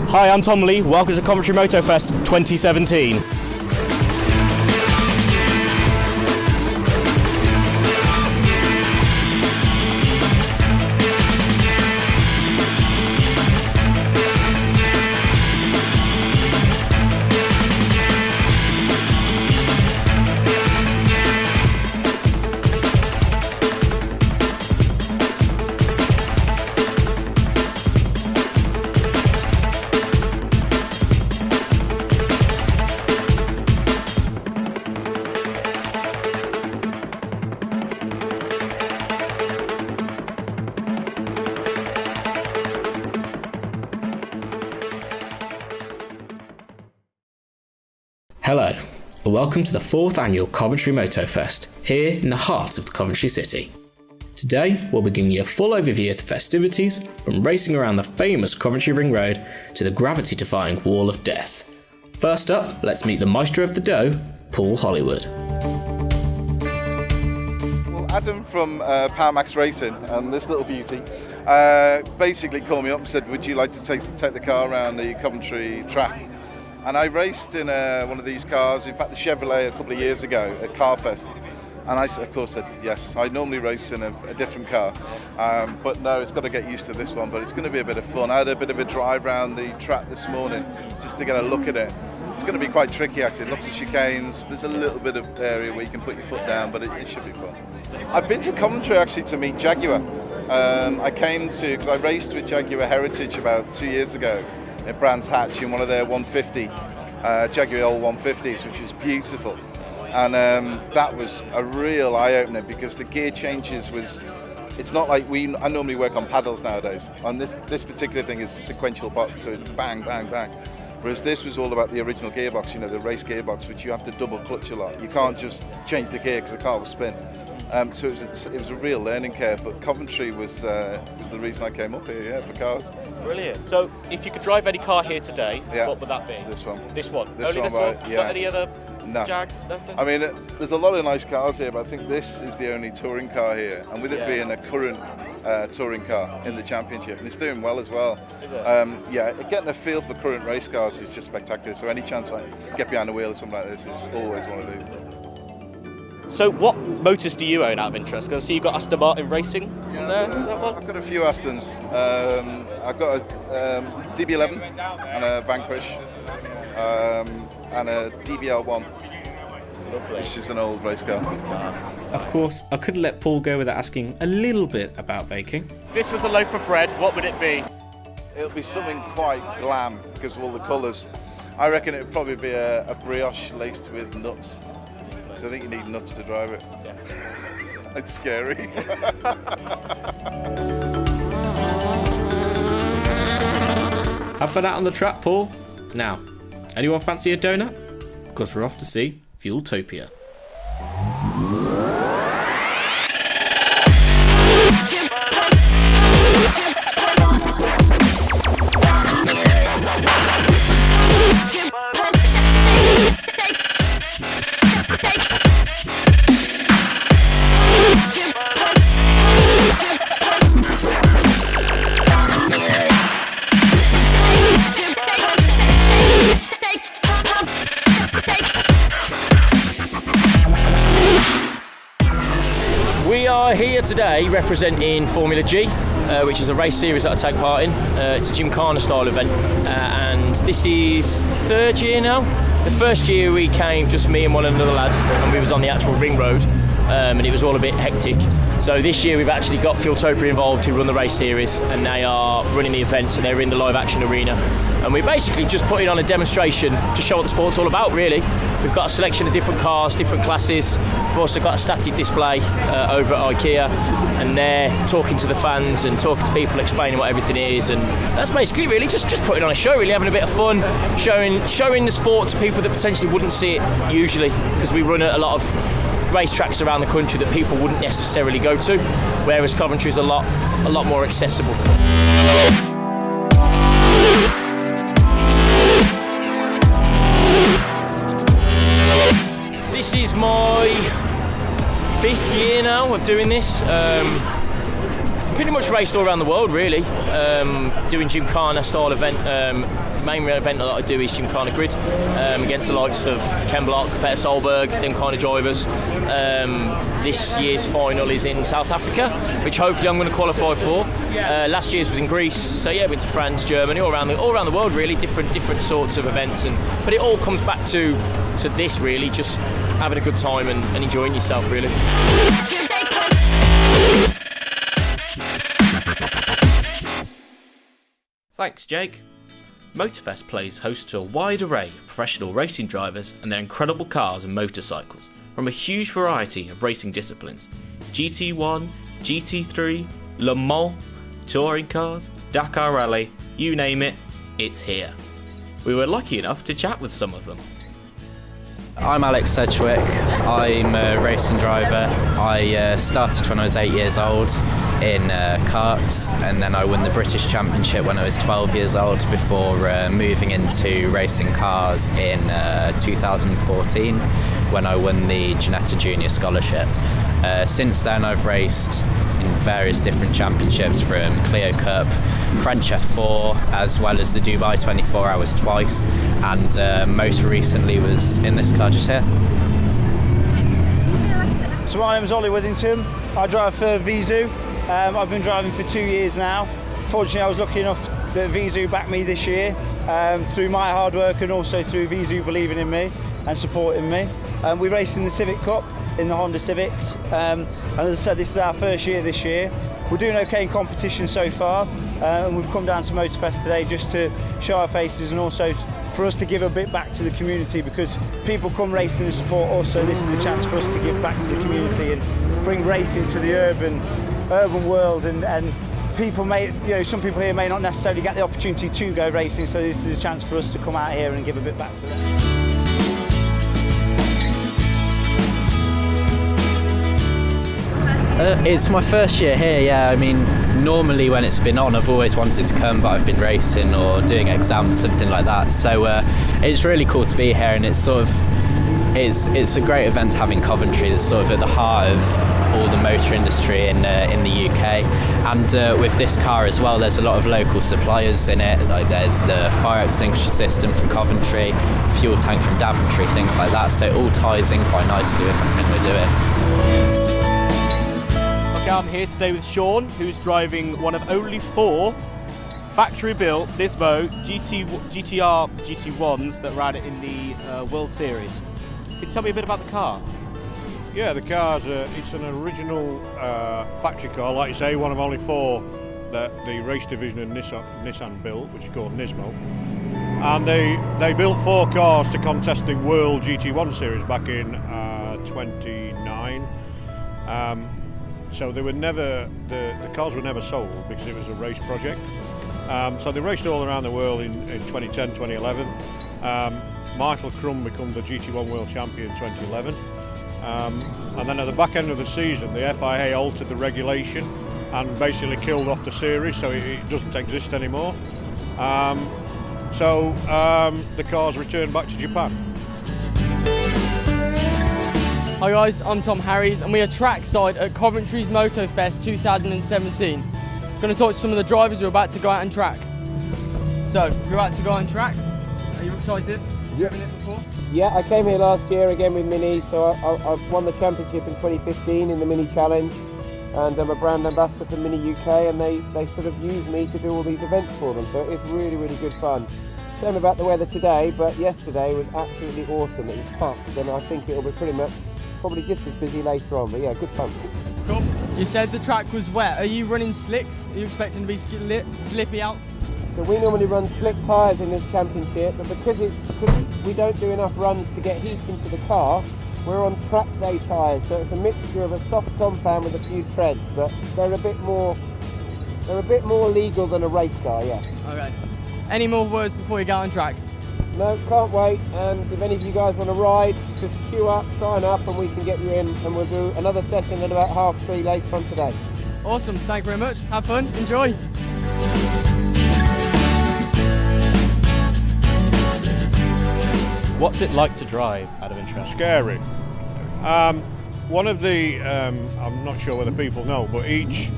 Hi, I'm Tom Lee. Welcome to Coventry Motofest 2017. Hello, and welcome to the 4th annual Coventry Motofest, here in the heart of the Coventry City. Today, we'll be giving you a full overview of the festivities, from racing around the famous Coventry Ring Road to the gravity-defying Wall of Death. First up, let's meet the maestro of the dough, Paul Hollywood. Well, Adam from Power Max Racing and this little beauty basically called me up and said, would you like to take the car around the Coventry track? And I raced in one of these cars, in fact the Chevrolet, a couple of years ago at Carfest. And I, of course, said yes. I normally race in a different car, but no, it's got to get used to this one, but it's going to be a bit of fun. I had a bit of a drive around the track this morning just to get a look at it. It's going to be quite tricky actually, lots of chicanes. There's a little bit of area where you can put your foot down, but it should be fun. I've been to Coventry actually to meet Jaguar. I came to, because I raced with Jaguar Heritage about 2 years ago at Brands Hatch in one of their 150, Jaguar old 150s, which was beautiful. And that was a real eye-opener because the gear changes it's not like I normally work on paddles nowadays. On this particular thing is sequential box, so it's bang, bang, bang. Whereas this was all about the original gearbox, you know, the race gearbox, which you have to double clutch a lot. You can't just change the gear because the car will spin. So it was a real learning curve, but Coventry was the reason I came up here, yeah, for cars. Brilliant. So, if you could drive any car here today, yeah, what would that be? This one. This one? This Only one, this one? right, yeah. Not any other No. Jags? Nothing? I mean, there's a lot of nice cars here, but I think this is the only touring car here, and with it being a current touring car in the championship, and it's doing well as well. Is it? Yeah, getting a feel for current race cars is just spectacular, so any chance I get behind the wheel of something like this is always one of these. So what motors do you own out of interest? Because I see you've got Aston Martin Racing on there. Is that one? I've got a few Astons. I've got a DB11 and a Vanquish and a DBL1, Lovely. which is an old race car. Of course, I couldn't let Paul go without asking a little bit about baking. This was a loaf of bread, what would it be? It'll be something quite glam because of all the colours. I reckon it would probably be a brioche laced with nuts. Because I think you need nuts to drive it. Yeah. It's scary. Have fun out on the track, Paul. Now, anyone fancy a donut? Because we're off to see Fueltopia. We are here today representing Formula G, which is a race series that I take part in. It's a Gymkhana style event, and this is third year now. The first year we came just me and one another lad, and we was on the actual ring road, and it was all a bit hectic. So this year we've actually got Fueltopia involved, who run the race series, and they are running the events, and they're in the live action arena. And we're basically just putting on a demonstration to show what the sport's all about, really. We've got a selection of different cars, different classes. We've also got a static display over at IKEA, and they're talking to the fans and talking to people, explaining what everything is. And that's basically really just putting on a show, really having a bit of fun, showing the sport to people that potentially wouldn't see it usually, because we run a lot of racetracks around the country that people wouldn't necessarily go to, whereas Coventry is a lot more accessible. This is my 5th year now of doing this. pretty much raced all around the world, really. Doing Gymkhana style event. Main event that I do is Gymkhana Grid against the likes of Ken Block, Peter Solberg, them kind of drivers. This year's final is in South Africa, which hopefully I'm going to qualify for. Last year's was in Greece, so yeah, went to France, Germany, all around the world, really. Different sorts of events, but it all comes back to this, really, just having a good time and enjoying yourself, really. Thanks, Jake. Motofest plays host to a wide array of professional racing drivers and their incredible cars and motorcycles from a huge variety of racing disciplines: GT1, GT3, Le Mans, touring cars, Dakar Rally, you name it, it's here. We were lucky enough to chat with some of them. I'm Alex Sedgwick. I'm a racing driver. I started when I was 8 years old in karts, and then I won the British Championship when I was 12 years old before moving into racing cars in 2014 when I won the Ginetta Junior Scholarship. Since then I've raced in various different championships, from Clio Cup, French F4, as well as the Dubai 24 Hours twice, and most recently was in this car just here. So my name is Ollie Withington. I drive for Vizu. I've been driving for 2 years now. Fortunately, I was lucky enough that Vizu backed me this year through my hard work and also through Vizu believing in me and supporting me. We raced in the Civic Cup in the Honda Civics, and as I said, this is our first year this year. We're doing okay in competition so far, and we've come down to Motofest today just to show our faces and also for us to give a bit back to the community, because people come racing and support us, so this is a chance for us to give back to the community and bring racing to the urban world, and people may, some people here may not necessarily get the opportunity to go racing, so this is a chance for us to come out here and give a bit back to them. It's my first year here, yeah. I mean, normally when it's been on, I've always wanted to come, but I've been racing or doing exams, something like that. So it's really cool to be here, and it's sort of, it's a great event to have in Coventry. That's sort of at the heart of all the motor industry in the UK. And with this car as well, there's a lot of local suppliers in it. Like there's the fire extinguisher system from Coventry, fuel tank from Daventry, things like that. So it all ties in quite nicely with everything we're doing. I'm here today with Sean, who's driving one of only 4 factory-built Nismo GTR GT1s that ran in the World Series. Can you tell me a bit about the car? Yeah, the car's it's an original factory car, like you say, one of only 4 that the race division of Nissan built, which is called Nismo. And they built 4 cars to contest the World GT1 Series back in 29. So they were never, the cars were never sold because it was a race project. So they raced all around the world in 2010, 2011. Michael Crum became the GT1 World Champion in 2011. And then at the back end of the season, the FIA altered the regulation and basically killed off the series, so it doesn't exist anymore. So the cars returned back to Japan. Hi guys, I'm Tom Harries and we are trackside at Coventry's Motofest 2017. Going to talk to some of the drivers who are about to go out and track. So, you're about to go out and track. Are you excited? Have you driven it before? Yeah, I came here last year again with Mini, so I've won the championship in 2015 in the Mini Challenge, and I'm a brand ambassador for Mini UK, and they sort of use me to do all these events for them, so it's really, really good fun. Shame about the weather today, but yesterday was absolutely awesome. It was packed, and I think it'll be pretty much probably just as busy later on, but yeah, good fun. Cool. You said the track was wet. Are you running slicks? Are you expecting to be slippy out? So we normally run slick tyres in this championship, but because we don't do enough runs to get heat into the car, we're on track day tyres. So it's a mixture of a soft compound with a few treads, but they're a bit more legal than a race car, yeah. Okay. Any more words before you go on track? No, can't wait, and if any of you guys want to ride, just queue up, sign up, and we can get you in, and we'll do another session at about 3:30 later on today. Awesome, thank you very much. Have fun, enjoy. What's it like to drive, out of interest? Scary. One of the, I'm not sure whether people know, but each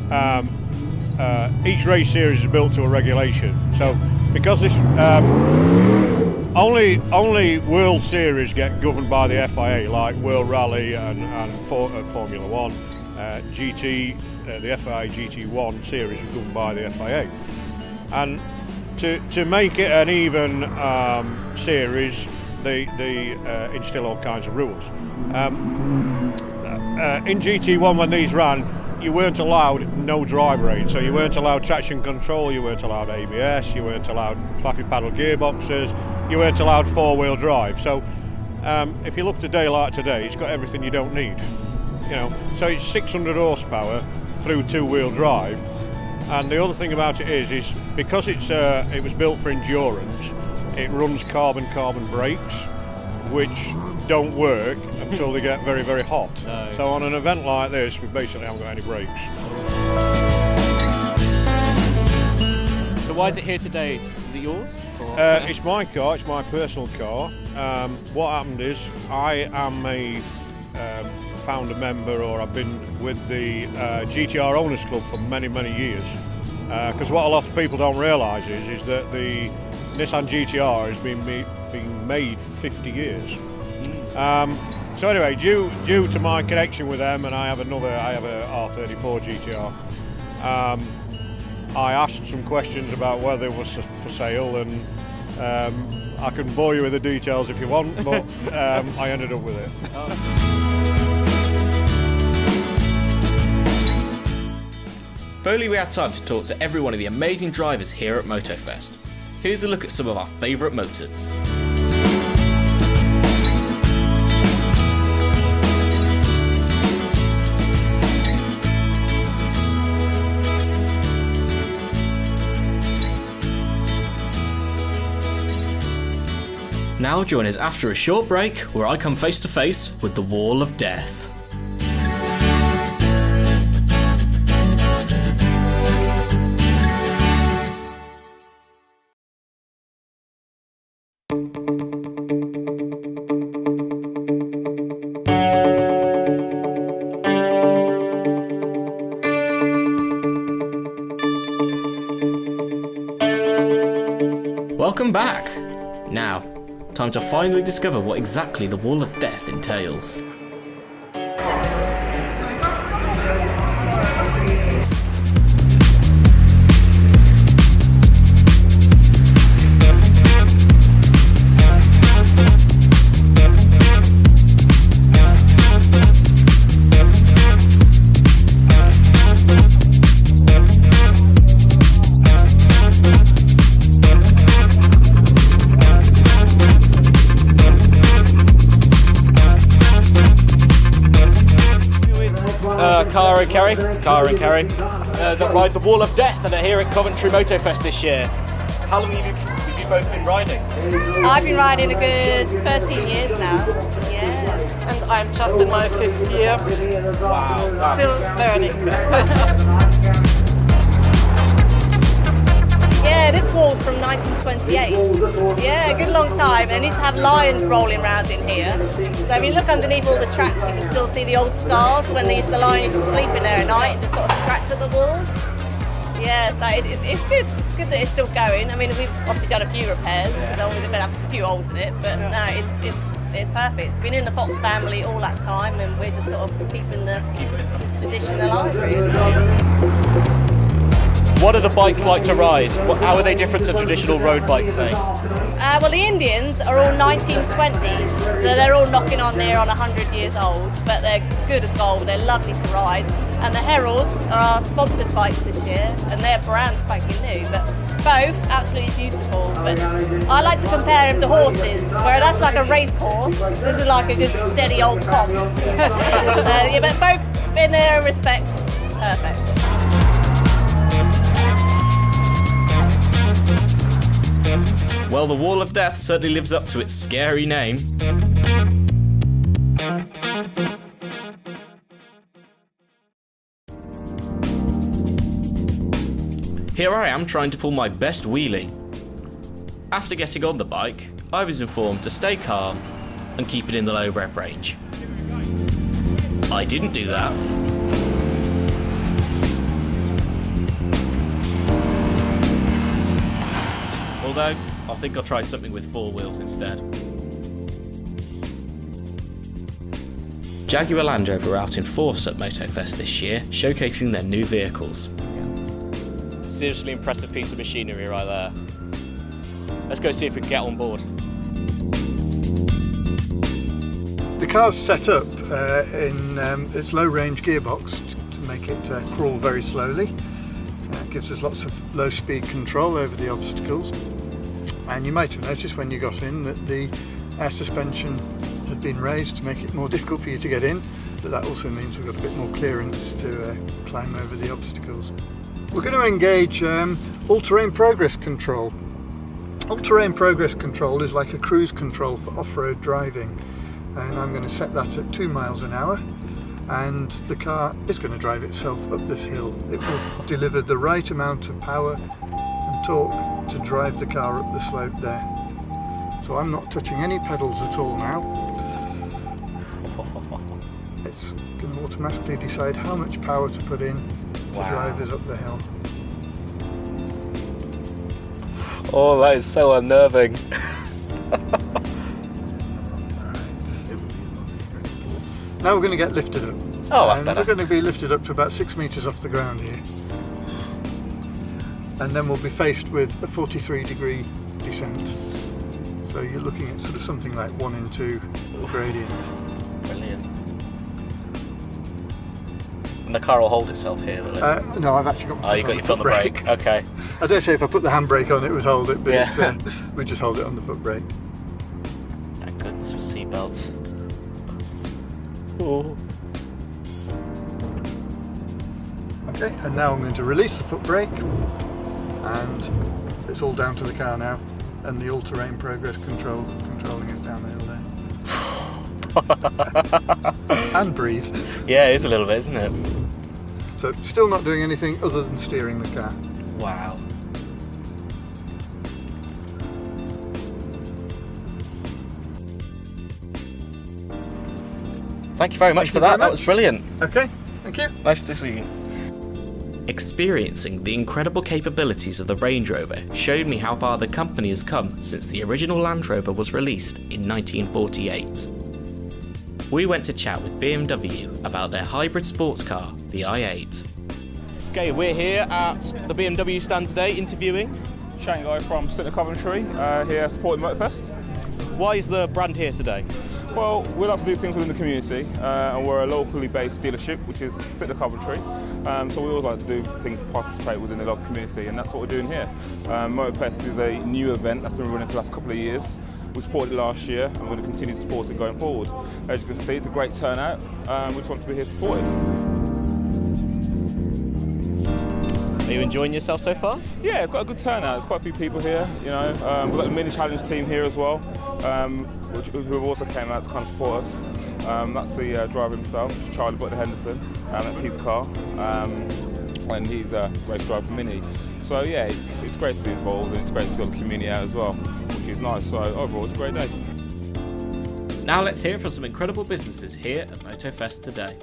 each race series is built to a regulation. So because this only World Series get governed by the FIA, like World Rally and Formula One, GT, the FIA GT1 series is governed by the FIA. And to make it an even series, they instill all kinds of rules. In GT1, when these ran, you weren't allowed no driver aid, so you weren't allowed traction control, you weren't allowed ABS, you weren't allowed flappy paddle gearboxes, you weren't allowed four-wheel drive. So if you look at a day like today, it's got everything you don't need. You know, so it's 600 horsepower through two-wheel drive. And the other thing about it is because it was built for endurance, it runs carbon brakes, which don't work until they get very, very hot. No. So on an event like this, we basically haven't got any brakes. So why is it here today? Is it yours? It's my car, it's my personal car. What happened is I am a founder member, or I've been with the GTR Owners Club for many, many years. Because what a lot of people don't realise is that the Nissan GTR has been made for 50 years. So anyway, due to my connection with them, and I have a R34 GTR, I asked some questions about whether it was for sale, and I can bore you with the details if you want, but I ended up with it. If only we had time to talk to every one of the amazing drivers here at Motofest. Here's a look at some of our favourite motors. Now join us after a short break where I come face to face with the Wall of Death. Welcome back! Now, time to finally discover what exactly the Wall of Death entails. Cara and Karen, that ride the Wall of Death and are here at Coventry Motofest this year. How long have you both been riding? I've been riding a good 13 years now. Yeah. And I'm just in my 5th year. Wow. Still learning. Yeah, this wall's from 1928. Yeah, a good long time. And they used to have lions rolling around in here. So if you look underneath all the tracks, you can still see the old scars when the lion used to sleep in there at night and just sort of scratch at the walls. Yeah, so it's good. It's good that it's still going. I mean, we've obviously done a few repairs. There's always been a few holes in it, but no, it's perfect. It's been in the Fox family all that time, and we're just sort of keeping the tradition alive, really. What are the bikes like to ride? How are they different to traditional road bikes, say? Well, the Indians are all 1920s, so they're all knocking on near on 100 years old, but they're good as gold. They're lovely to ride. And the Heralds are our sponsored bikes this year, and they're brand spanking new, but both absolutely beautiful. But I like to compare them to horses, where that's like a racehorse. This is like a good steady old pop. Yeah, but both in their respects, perfect. Well, the Wall of Death certainly lives up to its scary name. Here I am trying to pull my best wheelie. After getting on the bike, I was informed to stay calm and keep it in the low rev range. I didn't do that. Although, I think I'll try something with 4 wheels instead. Jaguar Land Rover are out in force at Motofest this year, showcasing their new vehicles. Seriously impressive piece of machinery right there. Let's go see if we can get on board. The car's set up in its low-range gearbox to make it crawl very slowly. It gives us lots of low-speed control over the obstacles. And you might have noticed when you got in that the air suspension had been raised to make it more difficult for you to get in, but that also means we've got a bit more clearance to climb over the obstacles. We're going to engage all-terrain progress control. All-terrain progress control is like a cruise control for off-road driving, and I'm going to set that at 2 miles an hour, and the car is going to drive itself up this hill. It will deliver the right amount of power and torque to drive the car up the slope there. So I'm not touching any pedals at all now. It's going to automatically decide how much power to put in to drive us up the hill. Oh, that is so unnerving. Now we're going to get lifted up. Oh, that's better. We're going to be lifted up to about 6 metres off the ground here. And then we'll be faced with a 43-degree descent. So you're looking at sort of something like 1 in 2 gradient. Brilliant. And the car will hold itself here, will it? No, I've actually got my foot you got on your the foot on the brake. Okay. I dare say if I put the handbrake on it would hold it, but Yeah. we just hold it on the foot brake. Thank goodness for seatbelts. Oh. Okay, and now I'm going to release the foot brake, and it's all down to the car now, and the all-terrain progress controlling it down the hill there. And breathe. Yeah, it is a little bit, isn't it? So still not doing anything other than steering the car. Wow. Thank you very much for that. That was brilliant. Okay, thank you. Nice to see you. Experiencing the incredible capabilities of the Range Rover showed me how far the company has come since the original Land Rover was released in 1948. We went to chat with BMW about their hybrid sports car, the i8. Okay, we're here at the BMW stand today interviewing Shanghai from Coventry, here supporting Motofest. Why is the brand here today? Well, we like to do things within the community, and we're a locally based dealership, which is Coventry. So we always like to do things to participate within the local community, and that's what we're doing here. Motofest is a new event that's been running for the last couple of years. We supported it last year, and we're going to continue to support it going forward. As you can see, it's a great turnout. We just want to be here to support it. Are you enjoying yourself so far? Yeah, it's got a good turnout. There's quite a few people here. You know, we've got the mini challenge team here as well, who also came out to kind of support us. That's the driver himself, Charlie Butler Henderson. That's his car, and he's a race driver for Mini. So yeah, it's great to be involved, and it's great to see all the community out as well, which is nice. So overall, it's a great day. Now let's hear from some incredible businesses here at Motofest today.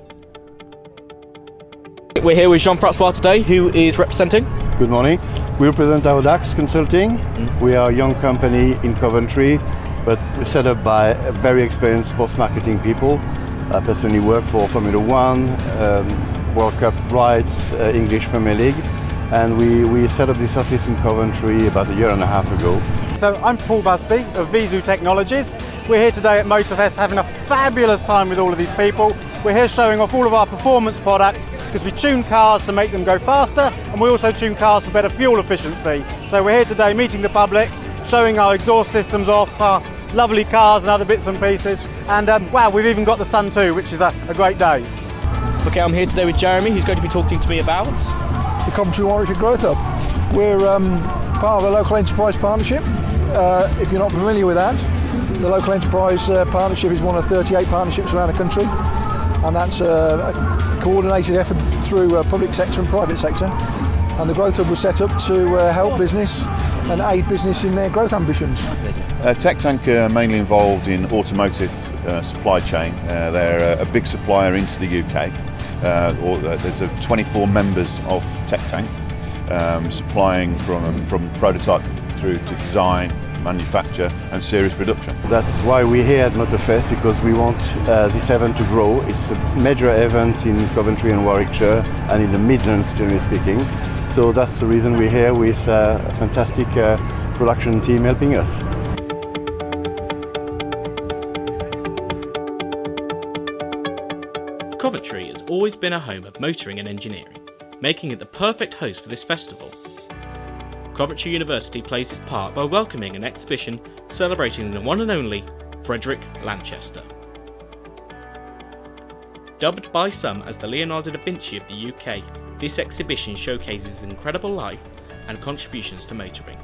We're here with Jean-Francois today, who is representing. Good morning. We represent Audax Consulting. We are a young company in Coventry, but we're set up by very experienced sports marketing people. I personally work for Formula One, World Cup rides, English Premier League, and we set up this office in Coventry about a year and a half ago. So I'm Paul Busby of Vizu Technologies. We're here today at Motofest having a fabulous time with all of these people. We're here showing off all of our performance products because we tune cars to make them go faster, and we also tune cars for better fuel efficiency. So we're here today meeting the public, showing our exhaust systems off, our lovely cars and other bits and pieces. And wow, we've even got the sun too, which is a great day. Okay, I'm here today with Jeremy, who's going to be talking to me about the Coventry Warwickshire Growth Hub. We're part of the Local Enterprise Partnership. If you're not familiar with that, the Local Enterprise Partnership is one of 38 partnerships around the country, and that's a coordinated effort through public sector and private sector. And the Growth Hub was set up to help business and aid business in their growth ambitions. Tech Tank are mainly involved in automotive supply chain. They're a big supplier into the UK. There's 24 members of Tech Tank supplying from prototype through to design, manufacture and series production. That's why we're here at Motofest, because we want this event to grow. It's a major event in Coventry and Warwickshire and in the Midlands, generally speaking. So that's the reason we're here with a fantastic production team helping us. Coventry has always been a home of motoring and engineering, making it the perfect host for this festival. Coventry University plays its part by welcoming an exhibition celebrating the one and only Frederick Lanchester. Dubbed by some as the Leonardo da Vinci of the UK, this exhibition showcases his incredible life and contributions to motoring.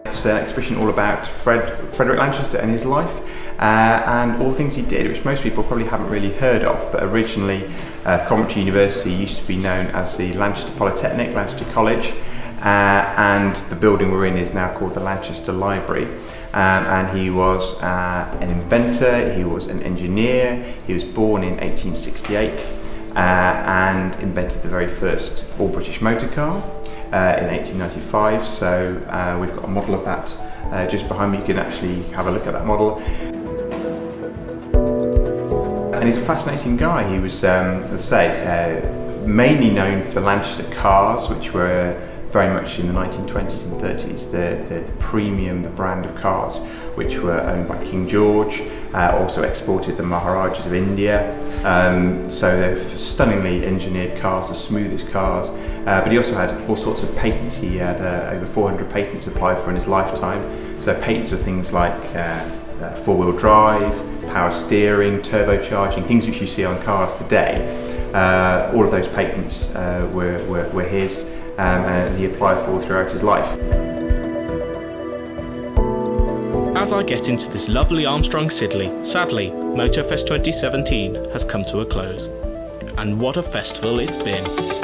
It's an exhibition all about Frederick Lanchester and his life and all the things he did, which most people probably haven't really heard of. But originally Coventry University used to be known as the Lanchester Polytechnic, Lanchester College, and the building we're in is now called the Lanchester Library. And he was an inventor, he was an engineer, he was born in 1868 and invented the very first all-British motor car in 1895, so we've got a model of that just behind me. You can actually have a look at that model. And he's a fascinating guy. He was, as I say, mainly known for Lanchester cars, which were very much in the 1920s and 30s, the premium, the brand of cars, which were owned by King George, also exported to Maharajas of India. So they're stunningly engineered cars, the smoothest cars. But he also had all sorts of patents. He had over 400 patents applied for in his lifetime. So patents of things like four-wheel drive, power steering, turbocharging, things which you see on cars today. All of those patents were his. And he applied for throughout his life. As I get into this lovely Armstrong Siddeley, sadly, Motofest 2017 has come to a close. And what a festival it's been.